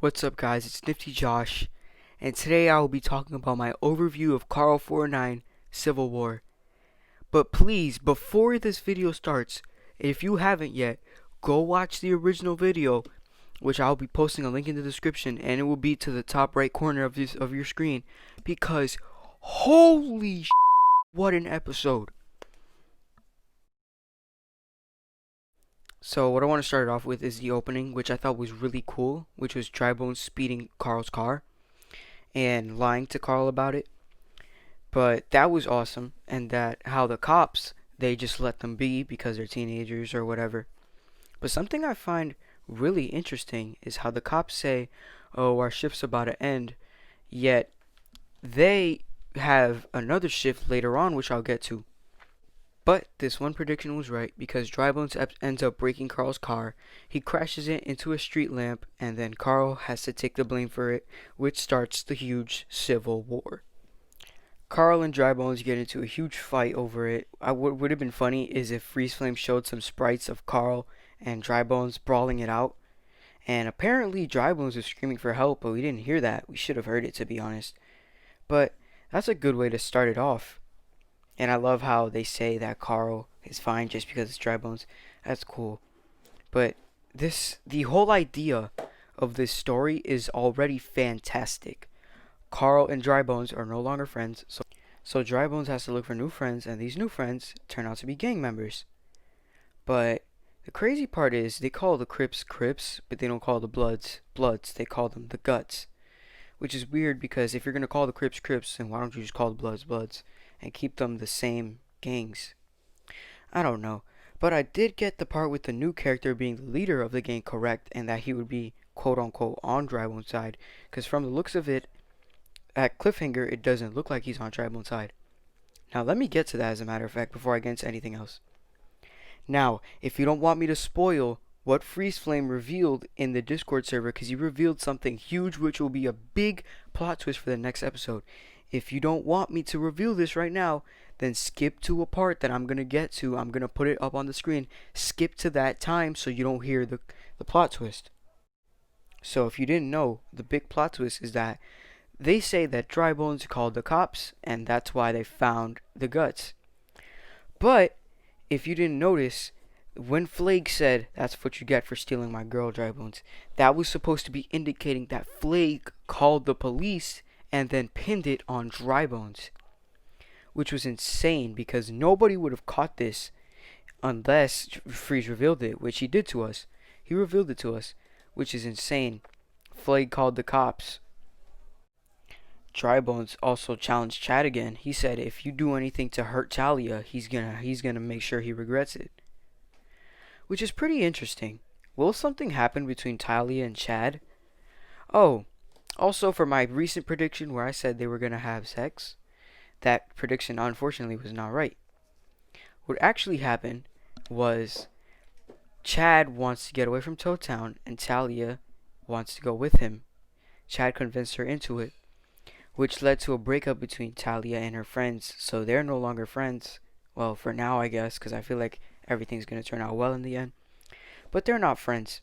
What's up, guys? It's Nifty Josh, and today I will be talking about my overview of Carl 49 Civil War. But please, before this video starts, if you haven't yet, go watch the original video, which I'll be posting a link in the description, and it will be to the top right corner of your screen, because holy what an episode. So what I want to start off with is the opening, which I thought was really cool, which was Drybones speeding Carl's car and lying to Carl about it. But that was awesome, and that how the cops, they just let them be because they're teenagers or whatever. But something I find really interesting is how the cops say, oh, our shift's about to end, yet they have another shift later on, which I'll get to. But this one prediction was right, because Drybones ends up breaking Carl's car. He crashes it into a street lamp, and then Carl has to take the blame for it, which starts the huge civil war. Carl and Drybones get into a huge fight over it. What would have been funny is if Freeze Flame showed some sprites of Carl and Drybones brawling it out. And apparently Drybones was screaming for help, but we didn't hear that. We should have heard it, to be honest. But that's a good way to start it off. And I love how they say that Carl is fine just because it's Drybones. That's cool. But the whole idea of this story is already fantastic. Carl and Drybones are no longer friends, so Drybones has to look for new friends, and these new friends turn out to be gang members. But the crazy part is they call the Crips Crips, but they don't call the Bloods Bloods. They call them the Guts, which is weird because if you're gonna call the Crips Crips, then why don't you just call the Bloods Bloods and keep them the same gangs? I don't know. But I did get the part with the new character being the leader of the gang correct, and that he would be quote unquote on Drybones' side, because from the looks of it, at Cliffhanger, it doesn't look like he's on Drybones' side. Now, let me get to that as a matter of fact before I get into anything else. Now, if you don't want me to spoil what Freeze Flame revealed in the Discord server, because he revealed something huge which will be a big plot twist for the next episode. If you don't want me to reveal this right now, then skip to a part that I'm going to get to. I'm going to put it up on the screen. Skip to that time so you don't hear the plot twist. So if you didn't know, the big plot twist is that they say that Drybones called the cops, and that's why they found the Guts. But if you didn't notice, when Flake said, that's what you get for stealing my girl, Drybones, that was supposed to be indicating that Flake called the police and then pinned it on Drybones, which was insane because nobody would have caught this unless Freeze revealed it, which he did to us. He revealed it to us, which is insane. Flake called the cops. Drybones also challenged Chad again. He said if you do anything to hurt Talia, he's gonna make sure he regrets it. Which is pretty interesting. Will something happen between Talia and Chad? Oh, also for my recent prediction where I said they were gonna have sex, that prediction unfortunately was not right. What actually happened was Chad wants to get away from Toad Town and Talia wants to go with him. Chad convinced her into it, which led to a breakup between Talia and her friends, so they're no longer friends. Well, for now, I guess, because I feel like everything's going to turn out well in the end. But they're not friends.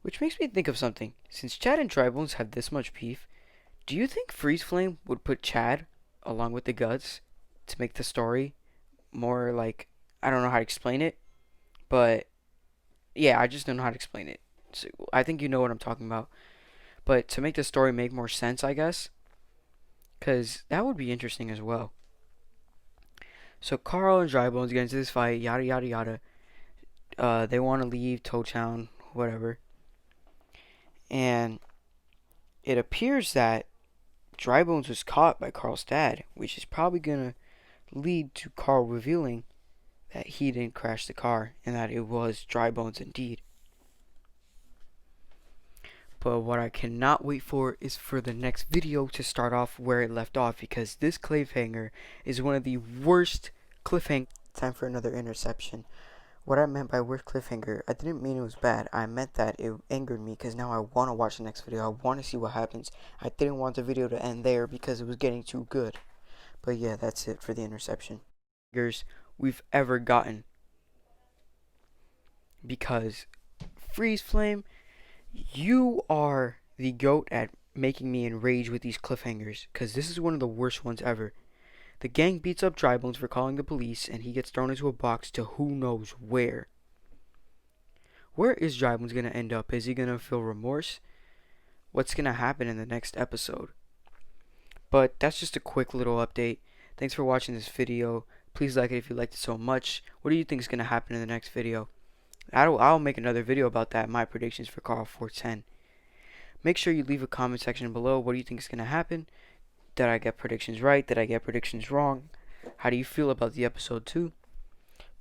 Which makes me think of something. Since Chad and Drybones have this much beef, do you think Freeze Flame would put Chad along with the Guts to make the story more like, I don't know how to explain it, but yeah, I just don't know how to explain it. So I think you know what I'm talking about. But to make the story make more sense, I guess, because that would be interesting as well. So Carl and Drybones get into this fight, yada yada yada. They want to leave Toad Town, whatever. And it appears that Drybones was caught by Carl's dad, which is probably going to lead to Carl revealing that he didn't crash the car and that it was Drybones indeed. But what I cannot wait for is for the next video to start off where it left off, because this cliffhanger is one of the worst cliffhanger. Time for another interception. What I meant by worst cliffhanger, I didn't mean it was bad. I meant that it angered me because now I want to watch the next video. I want to see what happens. I didn't want the video to end there because it was getting too good. But yeah, that's it for the interception. We've ever gotten, because Freeze Flame You are the goat at making me enrage with these cliffhangers, because this is one of the worst ones ever. The gang beats up Drybones for calling the police, and he gets thrown into a box to who knows where. Where is Drybones gonna end up? Is he gonna feel remorse? What's gonna happen in the next episode? But that's just a quick little update. Thanks for watching this video. Please like it if you liked it so much. What do you think is gonna happen in the next video? I'll make another video about that, my predictions for Carl 410. Make sure you leave a comment section below. What do you think is going to happen? Did I get predictions right? Did I get predictions wrong? How do you feel about the episode 2?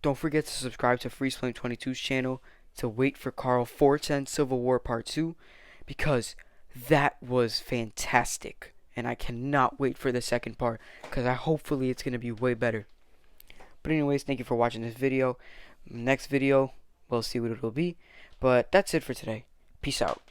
Don't forget to subscribe to FreezeFlame22's channel to wait for Carl 410 Civil War Part 2, because that was fantastic. And I cannot wait for the second part, because hopefully it's going to be way better. But anyways, thank you for watching this video. Next video, we'll see what it will be. But that's it for today. Peace out.